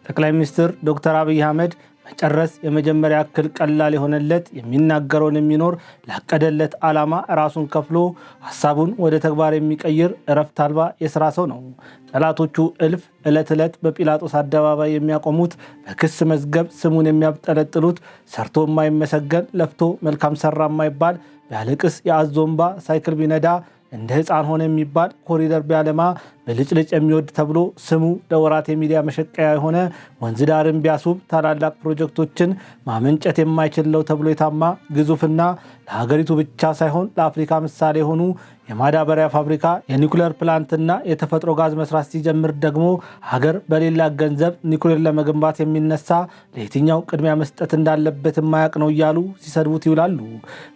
ጠቅላይ ሚኒስትር ዶክተር አብይ አህመድ መጨረስ የመጀመሪያ እክል ቀላል የሆነለት የሚናገረውን የሚኖር ላቀደለት ዓላማ ራሱን ከፍሎ ሐሳቡን ወደ ተግባር የሚቀይር እረፍት አልባ የሥራ ሰው ነው። ጠላቶቹ እልፍ ዕለት ዕለት በጲላጦስ አደባባይ የሚያቆሙት፣ በክስ መዝገብ ስሙን የሚያብጠለጥሉት፣ ሰርቶ የማይመሰገን ለፍቶ መልካም ሰራ የማይባል ቢያለቅስ የአዞ እንባ ሳይክል ቢነዳ እንደ ሕፃን ሆነ የሚባል ኮሪደር ቢያለማ ብልጭልጭ የሚወድ ተብሎ ስሙ ለወራት የሚዲያ መሸቀያ የሆነ ወንዝ ዳርን ቢያስውብ ታላላቅ ፕሮጀክቶችን ማመንጨት የማይችል ነው ተብሎ የታማ ግዙፍና ለሀገሪቱ ብቻ ሳይሆን ለአፍሪካ ምሳሌ የሆኑ የማዳበሪያ ፋብሪካ፣ የኒኩሌር ፕላንትና የተፈጥሮ ጋዝ መስራት ሲጀምር ደግሞ ሀገር በሌላ ገንዘብ ኒኩሌር ለመገንባት የሚነሳ ለየትኛው ቅድሚያ መስጠት እንዳለበት የማያውቅ ነው እያሉ ሲሰድቡት ይውላሉ።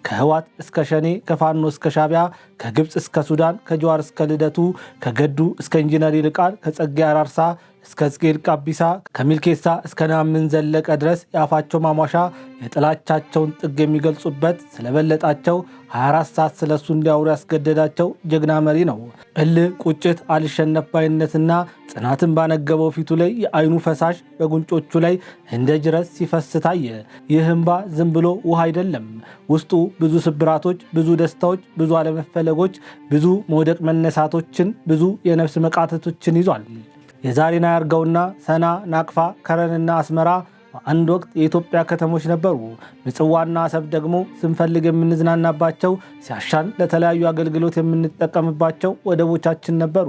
ከህዋት እስከ ሸኔ፣ ከፋኖ እስከ ሻቢያ፣ ከግብፅ እስከ ሱዳን፣ ከጀዋር እስከ ልደቱ፣ ከገዱ እስከ ኢንጂነር ይልቃል፣ ከጸጋዬ አራርሳ እስከ ሕዝቅኤል ቃቢሳ፣ ከሚልኬሳ እስከ ናምን ዘለቀ ድረስ የአፋቸው ማሟሻ የጥላቻቸውን ጥግ የሚገልጹበት ስለበለጣቸው 24 ሰዓት ስለሱ እንዲያወሩ ያስገደዳቸው ጀግና መሪ ነው። እልህ፣ ቁጭት፣ አልሸነፍ ባይነትና ጽናትን ባነገበው ፊቱ ላይ የአይኑ ፈሳሽ በጉንጮቹ ላይ እንደ ጅረት ሲፈስ ታየ። ይህ እንባ ዝም ብሎ ውሃ አይደለም። ውስጡ ብዙ ስብራቶች፣ ብዙ ደስታዎች፣ ብዙ አለመፈለጎች፣ ብዙ መውደቅ መነሳቶችን፣ ብዙ የነፍስ መቃተቶችን ይዟል። የዛሬን አያርገውና ሰና፣ ናቅፋ፣ ከረንና አስመራ በአንድ ወቅት የኢትዮጵያ ከተሞች ነበሩ። ምጽዋና አሰብ ደግሞ ስንፈልግ የምንዝናናባቸው፣ ሲያሻን ለተለያዩ አገልግሎት የምንጠቀምባቸው ወደቦቻችን ነበሩ።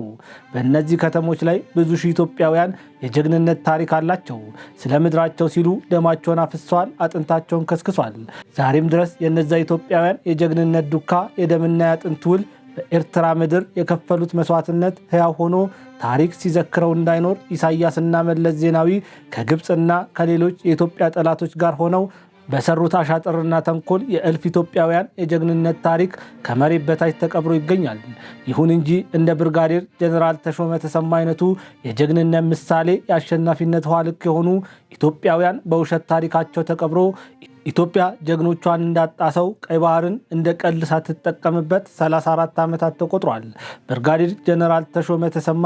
በእነዚህ ከተሞች ላይ ብዙ ሺህ ኢትዮጵያውያን የጀግንነት ታሪክ አላቸው። ስለ ምድራቸው ሲሉ ደማቸውን አፍሰዋል፣ አጥንታቸውን ከስክሷል። ዛሬም ድረስ የነዛ ኢትዮጵያውያን የጀግንነት ዱካ፣ የደምና የአጥንት ውል በኤርትራ ምድር የከፈሉት መስዋዕትነት ሕያው ሆኖ ታሪክ ሲዘክረው እንዳይኖር ኢሳያስና መለስ ዜናዊ ከግብፅና ከሌሎች የኢትዮጵያ ጠላቶች ጋር ሆነው በሰሩት አሻጥርና ተንኮል የእልፍ ኢትዮጵያውያን የጀግንነት ታሪክ ከመሬት በታች ተቀብሮ ይገኛል። ይሁን እንጂ እንደ ብርጋዴር ጀነራል ተሾመ ተሰማ አይነቱ የጀግንነት ምሳሌ የአሸናፊነት ውሃ ልክ የሆኑ ኢትዮጵያውያን በውሸት ታሪካቸው ተቀብሮ ኢትዮጵያ ጀግኖቿን እንዳጣሰው ቀይ ባህርን እንደ ቀልድ ሳትጠቀምበት 34 ዓመታት ተቆጥሯል። ብርጋዴር ጀነራል ተሾመ ተሰማ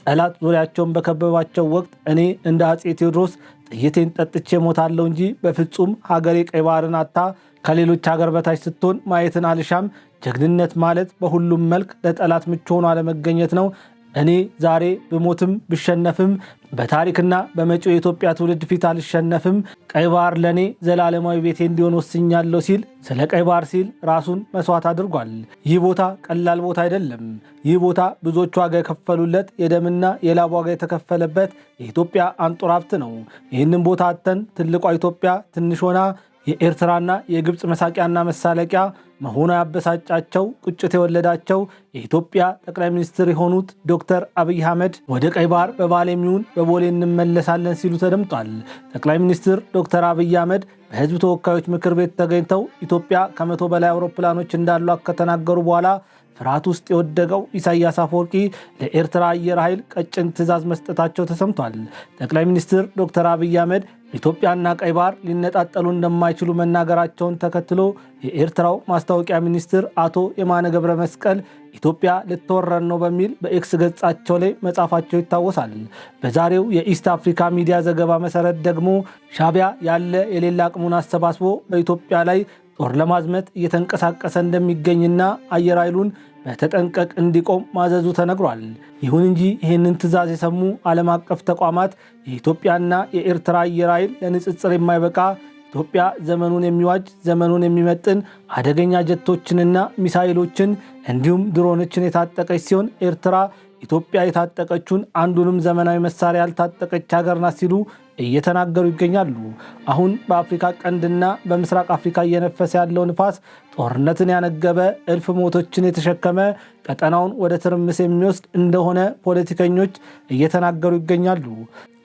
ጠላት ዙሪያቸውን በከበባቸው ወቅት እኔ እንደ አፄ ቴዎድሮስ ጥይቴን ጠጥቼ ሞታለሁ እንጂ በፍጹም ሀገሬ ቀይ ባህርን አታ ከሌሎች ሀገር በታች ስትሆን ማየትን አልሻም። ጀግንነት ማለት በሁሉም መልክ ለጠላት ምቹ ሆኖ አለመገኘት ነው። እኔ ዛሬ ብሞትም ብሸነፍም በታሪክና በመጪው የኢትዮጵያ ትውልድ ፊት አልሸነፍም። ቀይ ባህር ለእኔ ዘላለማዊ ቤቴ እንዲሆን ወስኛለሁ ሲል ስለ ቀይ ባህር ሲል ራሱን መስዋዕት አድርጓል። ይህ ቦታ ቀላል ቦታ አይደለም። ይህ ቦታ ብዙዎች ዋጋ የከፈሉለት የደምና የላብ ዋጋ የተከፈለበት የኢትዮጵያ አንጡር ሀብት ነው። ይህንን ቦታ አጥተን ትልቋ ኢትዮጵያ ትንሽ ሆና የኤርትራና የግብፅ መሳቂያና መሳለቂያ መሆኗ ያበሳጫቸው፣ ቁጭት የወለዳቸው የኢትዮጵያ ጠቅላይ ሚኒስትር የሆኑት ዶክተር አብይ አህመድ ወደ ቀይ ባህር በባሌ የሚሆን በቦሌ እንመለሳለን ሲሉ ተደምጧል። ጠቅላይ ሚኒስትር ዶክተር አብይ አህመድ በሕዝብ ተወካዮች ምክር ቤት ተገኝተው ኢትዮጵያ ከ100 በላይ አውሮፕላኖች እንዳሏት ከተናገሩ በኋላ ፍርሃት ውስጥ የወደቀው ኢሳያስ አፈወርቂ ለኤርትራ አየር ኃይል ቀጭን ትዕዛዝ መስጠታቸው ተሰምቷል። ጠቅላይ ሚኒስትር ዶክተር አብይ አህመድ ኢትዮጵያና ቀይ ባህር ሊነጣጠሉ እንደማይችሉ መናገራቸውን ተከትሎ የኤርትራው ማስታወቂያ ሚኒስትር አቶ የማነ ገብረ መስቀል ኢትዮጵያ ልትወረን ነው በሚል በኤክስ ገጻቸው ላይ መጻፋቸው ይታወሳል። በዛሬው የኢስት አፍሪካ ሚዲያ ዘገባ መሰረት ደግሞ ሻቢያ ያለ የሌላ አቅሙን አሰባስቦ በኢትዮጵያ ላይ ጦር ለማዝመት እየተንቀሳቀሰ እንደሚገኝና አየር ኃይሉን በተጠንቀቅ እንዲቆም ማዘዙ ተነግሯል። ይሁን እንጂ ይህንን ትዕዛዝ የሰሙ ዓለም አቀፍ ተቋማት የኢትዮጵያና የኤርትራ አየር ኃይል ለንጽጽር የማይበቃ ኢትዮጵያ ዘመኑን የሚዋጅ ዘመኑን የሚመጥን አደገኛ ጀቶችንና ሚሳይሎችን እንዲሁም ድሮኖችን የታጠቀች ሲሆን ኤርትራ ኢትዮጵያ የታጠቀችውን አንዱንም ዘመናዊ መሳሪያ ያልታጠቀች ሀገር ናት ሲሉ እየተናገሩ ይገኛሉ። አሁን በአፍሪካ ቀንድና በምስራቅ አፍሪካ እየነፈሰ ያለው ንፋስ ጦርነትን ያነገበ እልፍ ሞቶችን የተሸከመ ቀጠናውን ወደ ትርምስ የሚወስድ እንደሆነ ፖለቲከኞች እየተናገሩ ይገኛሉ።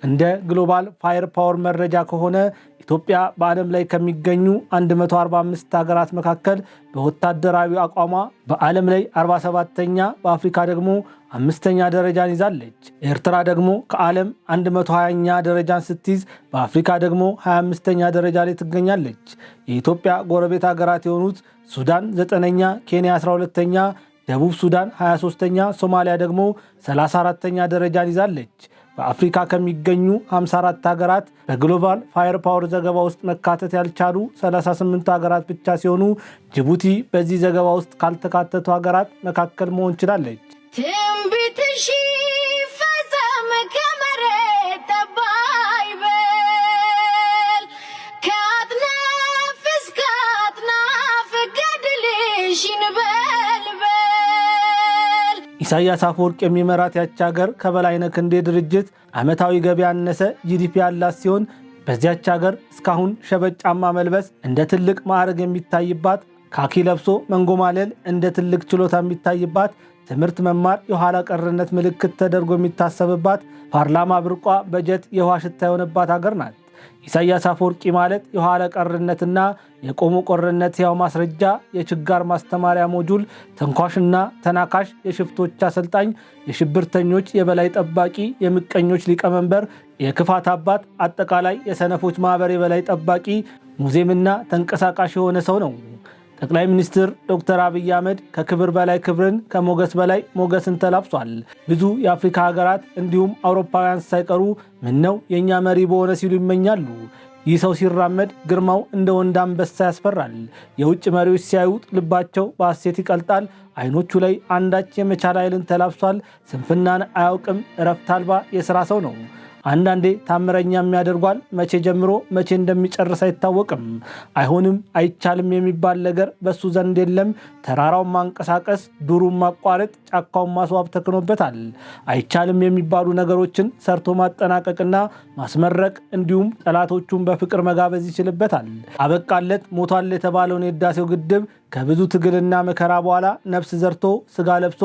እንደ ግሎባል ፋየር ፓወር መረጃ ከሆነ ኢትዮጵያ በዓለም ላይ ከሚገኙ 145 ሀገራት መካከል በወታደራዊ አቋሟ በዓለም ላይ 47ኛ፣ በአፍሪካ ደግሞ 5ኛ ደረጃን ይዛለች። ኤርትራ ደግሞ ከዓለም 120ኛ ደረጃን ስትይዝ በአፍሪካ ደግሞ 25ኛ ደረጃ ላይ ትገኛለች። የኢትዮጵያ ጎረቤት ሀገራት የሆኑት ሱዳን 9ኛ፣ ኬንያ 12ኛ፣ ደቡብ ሱዳን 23ኛ፣ ሶማሊያ ደግሞ 34ኛ ደረጃን ይዛለች። በአፍሪካ ከሚገኙ 54 ሀገራት በግሎባል ፋየር ፓወር ዘገባ ውስጥ መካተት ያልቻሉ 38 ሀገራት ብቻ ሲሆኑ ጅቡቲ በዚህ ዘገባ ውስጥ ካልተካተቱ ሀገራት መካከል መሆን ችላለች። ትንቢትሽ ፈጸመ ከመሬት ተባይበል ከአጥናፍ እስከ አጥናፍ ገድልሽ ይንበልበል። ኢሳያስ አፈወርቂ የሚመራት ያች ሀገር ከበላይነህ ክንዴ ድርጅት ዓመታዊ ገቢ ያነሰ ጂዲፒ ያላት ሲሆን በዚያች ሀገር እስካሁን ሸበጥ ጫማ መልበስ እንደ ትልቅ ማዕረግ የሚታይባት፣ ካኪ ለብሶ መንጎማለል እንደ ትልቅ ችሎታ የሚታይባት፣ ትምህርት መማር የኋላ ቀርነት ምልክት ተደርጎ የሚታሰብባት፣ ፓርላማ ብርቋ በጀት የውሃ ሽታ የሆነባት ሀገር ናት። ኢሳያስ አፈወርቂ ማለት የኋላ ቀርነትና የቆሞ ቆርነት ያው ማስረጃ፣ የችጋር ማስተማሪያ ሞጁል፣ ተንኳሽና ተናካሽ፣ የሽፍቶች አሰልጣኝ፣ የሽብርተኞች የበላይ ጠባቂ፣ የምቀኞች ሊቀመንበር፣ የክፋት አባት፣ አጠቃላይ የሰነፎች ማህበር የበላይ ጠባቂ፣ ሙዚየምና ተንቀሳቃሽ የሆነ ሰው ነው። ጠቅላይ ሚኒስትር ዶክተር አብይ አህመድ ከክብር በላይ ክብርን ከሞገስ በላይ ሞገስን ተላብሷል። ብዙ የአፍሪካ ሀገራት እንዲሁም አውሮፓውያን ሳይቀሩ ምነው የእኛ መሪ በሆነ ሲሉ ይመኛሉ። ይህ ሰው ሲራመድ ግርማው እንደ ወንድ አንበሳ ያስፈራል። የውጭ መሪዎች ሲያዩት ልባቸው በሐሴት ይቀልጣል። አይኖቹ ላይ አንዳች የመቻል ኃይልን ተላብሷል። ስንፍናን አያውቅም። እረፍት አልባ የሥራ ሰው ነው። አንዳንዴ ታምረኛም ያደርጓል። መቼ ጀምሮ መቼ እንደሚጨርስ አይታወቅም። አይሆንም አይቻልም የሚባል ነገር በሱ ዘንድ የለም። ተራራውን ማንቀሳቀስ፣ ዱሩን ማቋረጥ፣ ጫካውን ማስዋብ ተክኖበታል። አይቻልም የሚባሉ ነገሮችን ሰርቶ ማጠናቀቅና ማስመረቅ እንዲሁም ጠላቶቹን በፍቅር መጋበዝ ይችልበታል። አበቃለት ሞቷል የተባለውን የህዳሴው ግድብ ከብዙ ትግልና መከራ በኋላ ነፍስ ዘርቶ ስጋ ለብሶ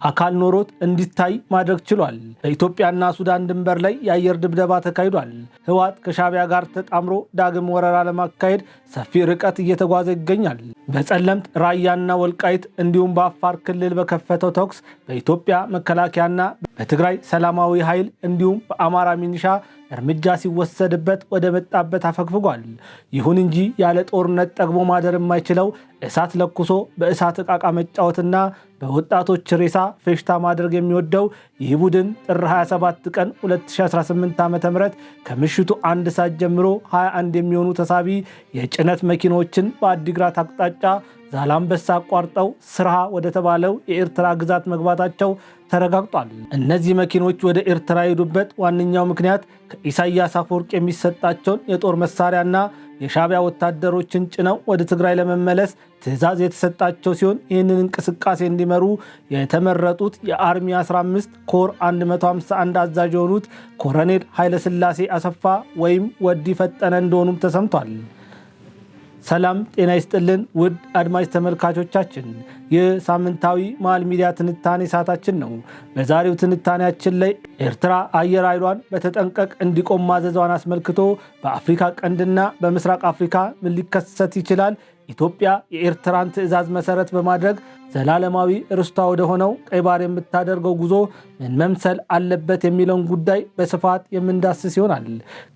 አካል ኖሮት እንዲታይ ማድረግ ችሏል። በኢትዮጵያና ሱዳን ድንበር ላይ የአየር ድብደባ ተካሂዷል። ህወሓት ከሻዕቢያ ጋር ተጣምሮ ዳግም ወረራ ለማካሄድ ሰፊ ርቀት እየተጓዘ ይገኛል። በጸለምት ራያና ወልቃይት እንዲሁም በአፋር ክልል በከፈተው ተኩስ በኢትዮጵያ መከላከያና በትግራይ ሰላማዊ ኃይል እንዲሁም በአማራ ሚኒሻ እርምጃ ሲወሰድበት ወደ መጣበት አፈግፍጓል። ይሁን እንጂ ያለ ጦርነት ጠግቦ ማደር የማይችለው እሳት ለኩሶ በእሳት ዕቃቃ መጫወትና በወጣቶች ሬሳ ፌሽታ ማድረግ የሚወደው ይህ ቡድን ጥር 27 ቀን 2018 ዓ.ም ከምሽቱ 1 ሰዓት ጀምሮ 21 የሚሆኑ ተሳቢ የጭነት መኪኖችን በአዲግራት አቅጣጫ ዛላምበሳ አቋርጠው ስርሃ ወደ ተባለው የኤርትራ ግዛት መግባታቸው ተረጋግጧል። እነዚህ መኪኖች ወደ ኤርትራ የሄዱበት ዋነኛው ምክንያት ከኢሳያስ አፈወርቂ የሚሰጣቸውን የጦር መሳሪያና የሻዕቢያ ወታደሮችን ጭነው ወደ ትግራይ ለመመለስ ትዕዛዝ የተሰጣቸው ሲሆን ይህንን እንቅስቃሴ እንዲመሩ የተመረጡት የአርሚ 15 ኮር 151 አዛዥ የሆኑት ኮሎኔል ኃይለሥላሴ አሰፋ ወይም ወዲ ፈጠነ እንደሆኑም ተሰምቷል። ሰላም ጤና ይስጥልን ውድ አድማጭ ተመልካቾቻችን፣ ይህ ሳምንታዊ መሃል ሚዲያ ትንታኔ ሰዓታችን ነው። በዛሬው ትንታኔያችን ላይ ኤርትራ አየር ኃይሏን በተጠንቀቅ እንዲቆም ማዘዟን አስመልክቶ በአፍሪካ ቀንድና በምስራቅ አፍሪካ ምን ሊከሰት ይችላል፣ ኢትዮጵያ የኤርትራን ትዕዛዝ መሰረት በማድረግ ዘላለማዊ ርስቷ ወደ ሆነው ቀይ ባህር የምታደርገው ጉዞ ምን መምሰል አለበት የሚለውን ጉዳይ በስፋት የምንዳስስ ይሆናል።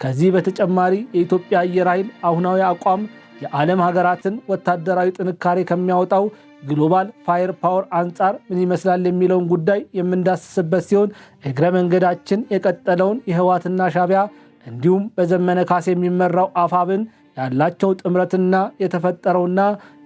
ከዚህ በተጨማሪ የኢትዮጵያ አየር ኃይል አሁናዊ አቋም የዓለም ሀገራትን ወታደራዊ ጥንካሬ ከሚያወጣው ግሎባል ፋየር ፓወር አንጻር ምን ይመስላል የሚለውን ጉዳይ የምንዳስስበት ሲሆን እግረ መንገዳችን የቀጠለውን የህወሓትና ሻዕቢያ እንዲሁም በዘመነ ካሴ የሚመራው አፋብን ያላቸው ጥምረትና የተፈጠረውና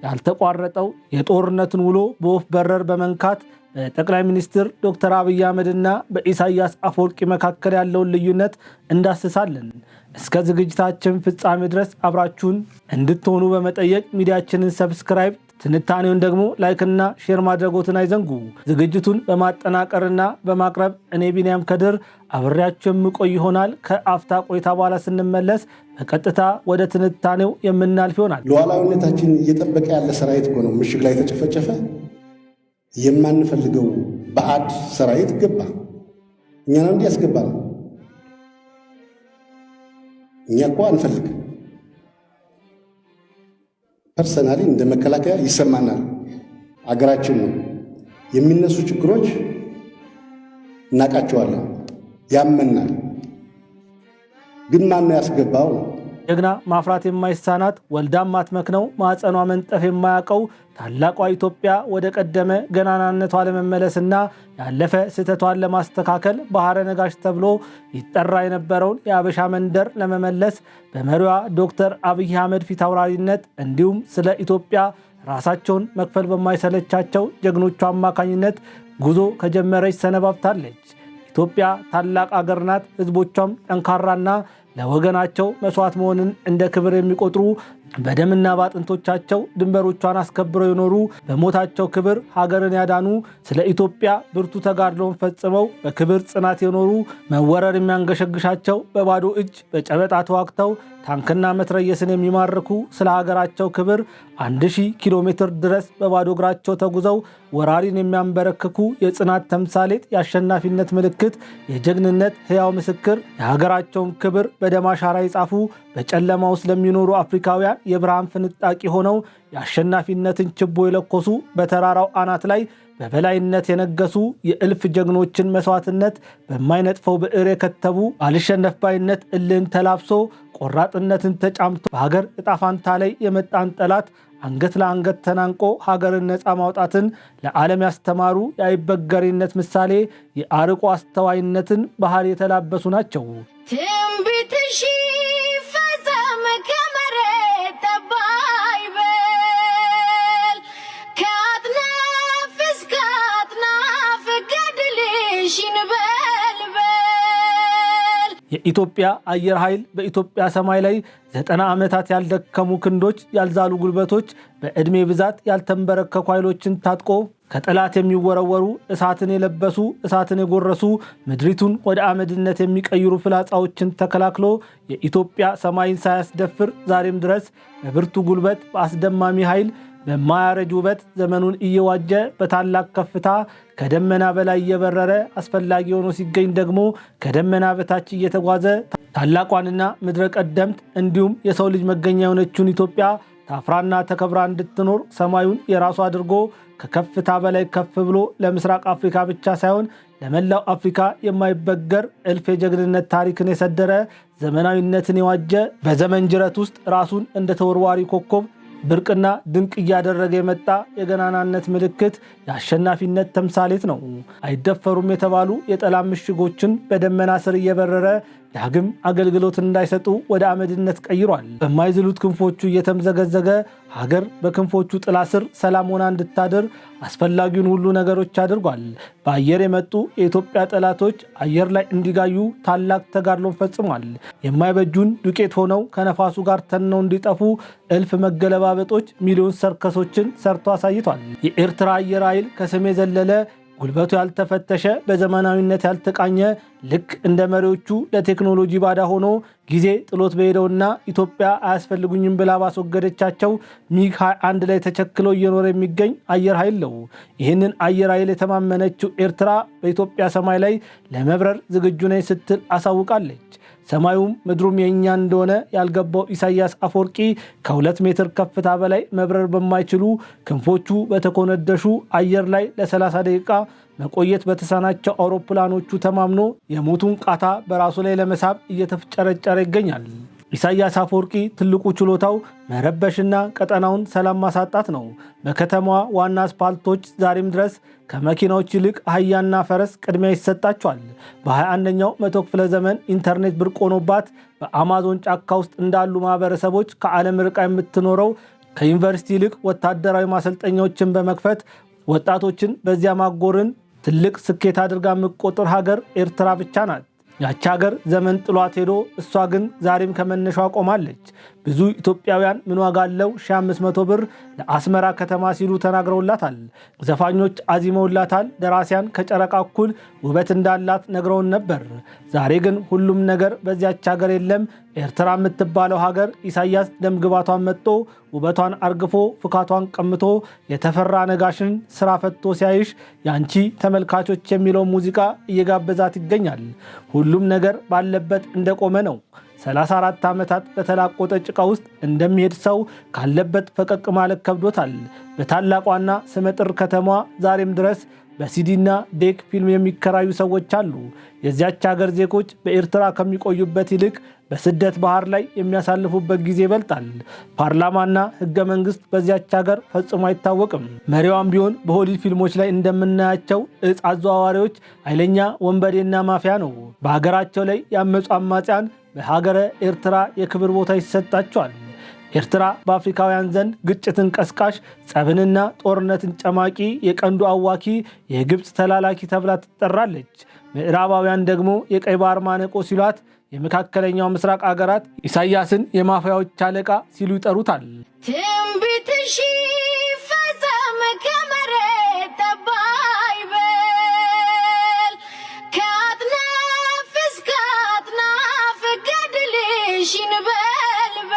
ያልተቋረጠው የጦርነቱን ውሎ በወፍ በረር በመንካት በጠቅላይ ሚኒስትር ዶክተር አብይ አህመድና በኢሳያስ አፈወርቂ መካከል ያለውን ልዩነት እንዳስሳለን። እስከ ዝግጅታችን ፍጻሜ ድረስ አብራችሁን እንድትሆኑ በመጠየቅ ሚዲያችንን ሰብስክራይብ፣ ትንታኔውን ደግሞ ላይክና ሼር ማድረጎትን አይዘንጉ። ዝግጅቱን በማጠናቀርና በማቅረብ እኔ ቢንያም ከድር አብሬያችሁ የምቆይ ይሆናል። ከአፍታ ቆይታ በኋላ ስንመለስ በቀጥታ ወደ ትንታኔው የምናልፍ ይሆናል። ሉዓላዊነታችን እየጠበቀ ያለ ሰራዊት እኮ ነው ምሽግ ላይ ተጨፈጨፈ። የማንፈልገው ባዕድ ሰራዊት ገባ። እኛ ነው እንዲህ ያስገባል። እኛ እኮ አንፈልግም። ፐርሰናሊ እንደ መከላከያ ይሰማናል። አገራችን ነው። የሚነሱ ችግሮች እናቃቸዋለን፣ ያመናል። ግን ማን ነው ያስገባው? ጀግና ማፍራት የማይሳናት ወልዳም ማትመክነው ማዕፀኗ መንጠፍ የማያውቀው ታላቋ ኢትዮጵያ ወደ ቀደመ ገናናነቷ ለመመለስና ያለፈ ስህተቷን ለማስተካከል ባህረ ነጋሽ ተብሎ ይጠራ የነበረውን የአበሻ መንደር ለመመለስ በመሪዋ ዶክተር አብይ አህመድ ፊት አውራሪነት እንዲሁም ስለ ኢትዮጵያ ራሳቸውን መክፈል በማይሰለቻቸው ጀግኖቿ አማካኝነት ጉዞ ከጀመረች ሰነባብታለች። ኢትዮጵያ ታላቅ አገር ናት። ህዝቦቿም ጠንካራና ለወገናቸው መስዋዕት መሆንን እንደ ክብር የሚቆጥሩ በደምና ባጥንቶቻቸው ድንበሮቿን አስከብረው የኖሩ በሞታቸው ክብር ሀገርን ያዳኑ ስለ ኢትዮጵያ ብርቱ ተጋድሎን ፈጽመው በክብር ጽናት የኖሩ መወረር የሚያንገሸግሻቸው በባዶ እጅ በጨበጣ ተዋግተው ታንክና መትረየስን የሚማርኩ ስለ ሀገራቸው ክብር 1000 ኪሎ ሜትር ድረስ በባዶ እግራቸው ተጉዘው ወራሪን የሚያንበረክኩ የጽናት ተምሳሌት፣ የአሸናፊነት ምልክት፣ የጀግንነት ሕያው ምስክር የሀገራቸውን ክብር በደም አሻራ የጻፉ በጨለማ ውስጥ ለሚኖሩ አፍሪካውያን የብርሃን ፍንጣቂ ሆነው የአሸናፊነትን ችቦ የለኮሱ በተራራው አናት ላይ በበላይነት የነገሱ የእልፍ ጀግኖችን መስዋዕትነት በማይነጥፈው ብዕር የከተቡ አልሸነፍ ባይነት እልህን ተላብሶ ቆራጥነትን ተጫምቶ በሀገር እጣፋንታ ላይ የመጣን ጠላት አንገት ለአንገት ተናንቆ ሀገርን ነፃ ማውጣትን ለዓለም ያስተማሩ የአይበገሬነት ምሳሌ የአርቆ አስተዋይነትን ባህል የተላበሱ ናቸው። ትንቢትሽ ይፈጸም ከመሬት ጠብ አይበል፣ ከአጥናፍ እስከ አጥናፍ ገድልሽ ይንበልበል። የኢትዮጵያ አየር ኃይል በኢትዮጵያ ሰማይ ላይ 90 ዓመታት ያልደከሙ ክንዶች፣ ያልዛሉ ጉልበቶች፣ በዕድሜ ብዛት ያልተንበረከኩ ኃይሎችን ታጥቆ ከጠላት የሚወረወሩ እሳትን የለበሱ እሳትን የጎረሱ ምድሪቱን ወደ አመድነት የሚቀይሩ ፍላጻዎችን ተከላክሎ የኢትዮጵያ ሰማይን ሳያስደፍር ዛሬም ድረስ በብርቱ ጉልበት በአስደማሚ ኃይል በማያረጅ ውበት ዘመኑን እየዋጀ በታላቅ ከፍታ ከደመና በላይ እየበረረ አስፈላጊ ሆኖ ሲገኝ ደግሞ ከደመና በታች እየተጓዘ ታላቋንና ምድረ ቀደምት እንዲሁም የሰው ልጅ መገኛ የሆነችውን ኢትዮጵያ ታፍራና ተከብራ እንድትኖር ሰማዩን የራሱ አድርጎ ከከፍታ በላይ ከፍ ብሎ ለምስራቅ አፍሪካ ብቻ ሳይሆን ለመላው አፍሪካ የማይበገር እልፍ የጀግንነት ታሪክን የሰደረ ዘመናዊነትን የዋጀ በዘመን ጅረት ውስጥ ራሱን እንደ ተወርዋሪ ኮከብ ብርቅና ድንቅ እያደረገ የመጣ የገናናነት ምልክት የአሸናፊነት ተምሳሌት ነው። አይደፈሩም የተባሉ የጠላት ምሽጎችን በደመና ስር እየበረረ ዳግም አገልግሎት እንዳይሰጡ ወደ አመድነት ቀይሯል። በማይዝሉት ክንፎቹ እየተምዘገዘገ ሀገር በክንፎቹ ጥላ ስር ሰላም ሆና እንድታድር አስፈላጊውን ሁሉ ነገሮች አድርጓል። በአየር የመጡ የኢትዮጵያ ጠላቶች አየር ላይ እንዲጋዩ ታላቅ ተጋድሎን ፈጽሟል። የማይበጁን ዱቄት ሆነው ከነፋሱ ጋር ተነው እንዲጠፉ እልፍ መገለባበጦች ሚሊዮን ሰርከሶችን ሰርቶ አሳይቷል። የኤርትራ አየር ኃይል ከስም የዘለለ ጉልበቱ ያልተፈተሸ በዘመናዊነት ያልተቃኘ ልክ እንደ መሪዎቹ ለቴክኖሎጂ ባዳ ሆኖ ጊዜ ጥሎት በሄደውና ኢትዮጵያ አያስፈልጉኝም ብላ ባስወገደቻቸው ሚግ 21 ላይ ተቸክሎ እየኖረ የሚገኝ አየር ኃይል ነው። ይህንን አየር ኃይል የተማመነችው ኤርትራ በኢትዮጵያ ሰማይ ላይ ለመብረር ዝግጁ ነኝ ስትል አሳውቃለች። ሰማዩም ምድሩም የእኛ እንደሆነ ያልገባው ኢሳያስ አፈወርቂ ከ2 ሜትር ከፍታ በላይ መብረር በማይችሉ ክንፎቹ በተኮነደሹ አየር ላይ ለ30 ደቂቃ መቆየት በተሳናቸው አውሮፕላኖቹ ተማምኖ የሞቱን ቃታ በራሱ ላይ ለመሳብ እየተፍጨረጨረ ይገኛል። ኢሳያስ አፈወርቂ ትልቁ ችሎታው መረበሽና ቀጠናውን ሰላም ማሳጣት ነው። በከተማዋ ዋና አስፓልቶች ዛሬም ድረስ ከመኪናዎች ይልቅ አህያና ፈረስ ቅድሚያ ይሰጣቸዋል። በ21ኛው መቶ ክፍለ ዘመን ኢንተርኔት ብርቅ ሆኖባት በአማዞን ጫካ ውስጥ እንዳሉ ማህበረሰቦች ከዓለም ርቃ የምትኖረው ከዩኒቨርሲቲ ይልቅ ወታደራዊ ማሰልጠኛዎችን በመክፈት ወጣቶችን በዚያ ማጎርን ትልቅ ስኬት አድርጋ የምትቆጥር ሀገር ኤርትራ ብቻ ናት። ያቺ ሀገር ዘመን ጥሏት ሄዶ እሷ ግን ዛሬም ከመነሻዋ ቆማለች። ብዙ ኢትዮጵያውያን ምን ዋጋ አለው 1500 ብር ለአስመራ ከተማ ሲሉ ተናግረውላታል። ዘፋኞች አዚመውላታል። ደራሲያን ከጨረቃ እኩል ውበት እንዳላት ነግረውን ነበር። ዛሬ ግን ሁሉም ነገር በዚያች ሀገር የለም። ኤርትራ የምትባለው ሀገር ኢሳያስ ደምግባቷን መጥቶ ውበቷን አርግፎ ፍካቷን ቀምቶ የተፈራ ነጋሽን ስራ ፈቶ ሲያይሽ ያንቺ ተመልካቾች የሚለው ሙዚቃ እየጋበዛት ይገኛል። ሁሉም ነገር ባለበት እንደቆመ ነው። 34 ዓመታት በተላቆጠ ጭቃ ውስጥ እንደሚሄድ ሰው ካለበት ፈቀቅ ማለት ከብዶታል። በታላቋና ስመጥር ከተማ ዛሬም ድረስ በሲዲና ዴክ ፊልም የሚከራዩ ሰዎች አሉ። የዚያች ሀገር ዜጎች በኤርትራ ከሚቆዩበት ይልቅ በስደት ባህር ላይ የሚያሳልፉበት ጊዜ ይበልጣል። ፓርላማና ህገ መንግስት በዚያች ሀገር ፈጽሞ አይታወቅም። መሪዋም ቢሆን በሆሊውድ ፊልሞች ላይ እንደምናያቸው እጽ አዘዋዋሪዎች፣ ኃይለኛ ወንበዴና ማፊያ ነው። በሀገራቸው ላይ ያመፁ አማጽያን በሀገረ ኤርትራ የክብር ቦታ ይሰጣቸዋል። ኤርትራ በአፍሪካውያን ዘንድ ግጭትን ቀስቃሽ፣ ጸብንና ጦርነትን ጨማቂ፣ የቀንዱ አዋኪ፣ የግብፅ ተላላኪ ተብላ ትጠራለች። ምዕራባውያን ደግሞ የቀይ ባህር ማነቆ ሲሏት፣ የመካከለኛው ምስራቅ አገራት ኢሳያስን የማፊያዎች አለቃ ሲሉ ይጠሩታል። ትንቢትሽ ይፈጸም ከመሬት ጠብ አይበል፣ ከአጥናፍ እስከ አጥናፍ ገድልሽ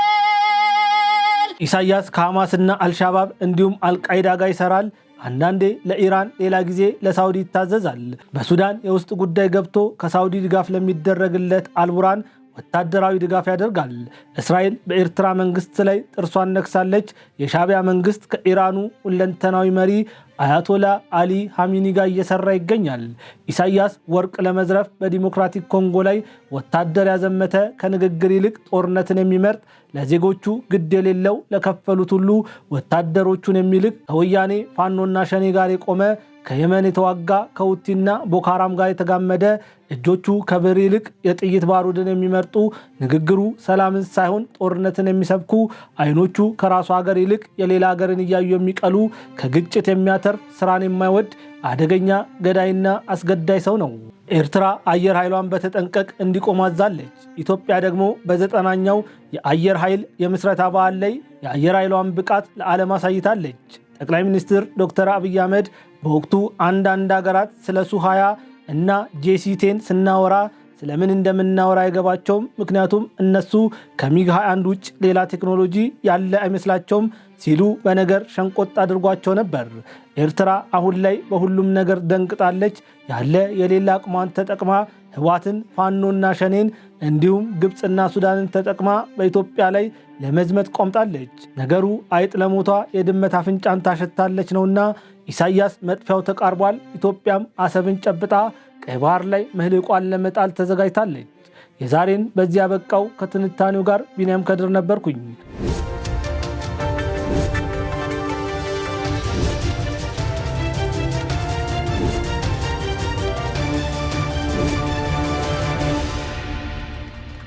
ይንበልበል። ኢሳያስ ከሐማስና አልሻባብ እንዲሁም አልቃይዳ ጋር ይሰራል። አንዳንዴ ለኢራን ሌላ ጊዜ ለሳውዲ ይታዘዛል። በሱዳን የውስጥ ጉዳይ ገብቶ ከሳውዲ ድጋፍ ለሚደረግለት አልቡራን ወታደራዊ ድጋፍ ያደርጋል። እስራኤል በኤርትራ መንግስት ላይ ጥርሷን ነክሳለች። የሻዕቢያ መንግስት ከኢራኑ ሁለንተናዊ መሪ አያቶላ አሊ ሐሚኒ ጋር እየሰራ ይገኛል። ኢሳያስ ወርቅ ለመዝረፍ በዲሞክራቲክ ኮንጎ ላይ ወታደር ያዘመተ፣ ከንግግር ይልቅ ጦርነትን የሚመርጥ፣ ለዜጎቹ ግድ የሌለው፣ ለከፈሉት ሁሉ ወታደሮቹን የሚልክ፣ ከወያኔ ፋኖና ሸኔ ጋር የቆመ፣ ከየመን የተዋጋ፣ ከሁቲና ቦካራም ጋር የተጋመደ፣ እጆቹ ከብር ይልቅ የጥይት ባሩድን የሚመርጡ፣ ንግግሩ ሰላምን ሳይሆን ጦርነትን የሚሰብኩ፣ አይኖቹ ከራሱ ሀገር ይልቅ የሌላ ሀገርን እያዩ የሚቀሉ፣ ከግጭት የሚያተርፍ ስራን የማይወድ አደገኛ ገዳይና አስገዳይ ሰው ነው። ኤርትራ አየር ኃይሏን በተጠንቀቅ እንዲቆም አዛለች። ኢትዮጵያ ደግሞ በ90ኛው የአየር ኃይል የምስረታ በዓል ላይ የአየር ኃይሏን ብቃት ለዓለም አሳይታለች። ጠቅላይ ሚኒስትር ዶክተር አብይ አህመድ በወቅቱ አንዳንድ ሀገራት ስለ ሱ-20 እና ጄሲ-10 ስናወራ ስለምን እንደምናወራ አይገባቸውም፣ ምክንያቱም እነሱ ከሚግ 21 ውጭ ሌላ ቴክኖሎጂ ያለ አይመስላቸውም ሲሉ በነገር ሸንቆጥ አድርጓቸው ነበር። ኤርትራ አሁን ላይ በሁሉም ነገር ደንቅጣለች። ያለ የሌላ አቅሟን ተጠቅማ ህዋትን፣ ፋኖና ሸኔን እንዲሁም ግብፅና ሱዳንን ተጠቅማ በኢትዮጵያ ላይ ለመዝመት ቆምጣለች። ነገሩ አይጥ ለሞቷ የድመት አፍንጫን ታሸታለች ነውና ኢሳያስ መጥፊያው ተቃርቧል። ኢትዮጵያም አሰብን ጨብጣ ቀይ ባህር ላይ ምህልቋን ለመጣል ተዘጋጅታለች። የዛሬን በዚያ በቃው። ከትንታኔው ጋር ቢንያም ከድር ነበርኩኝ።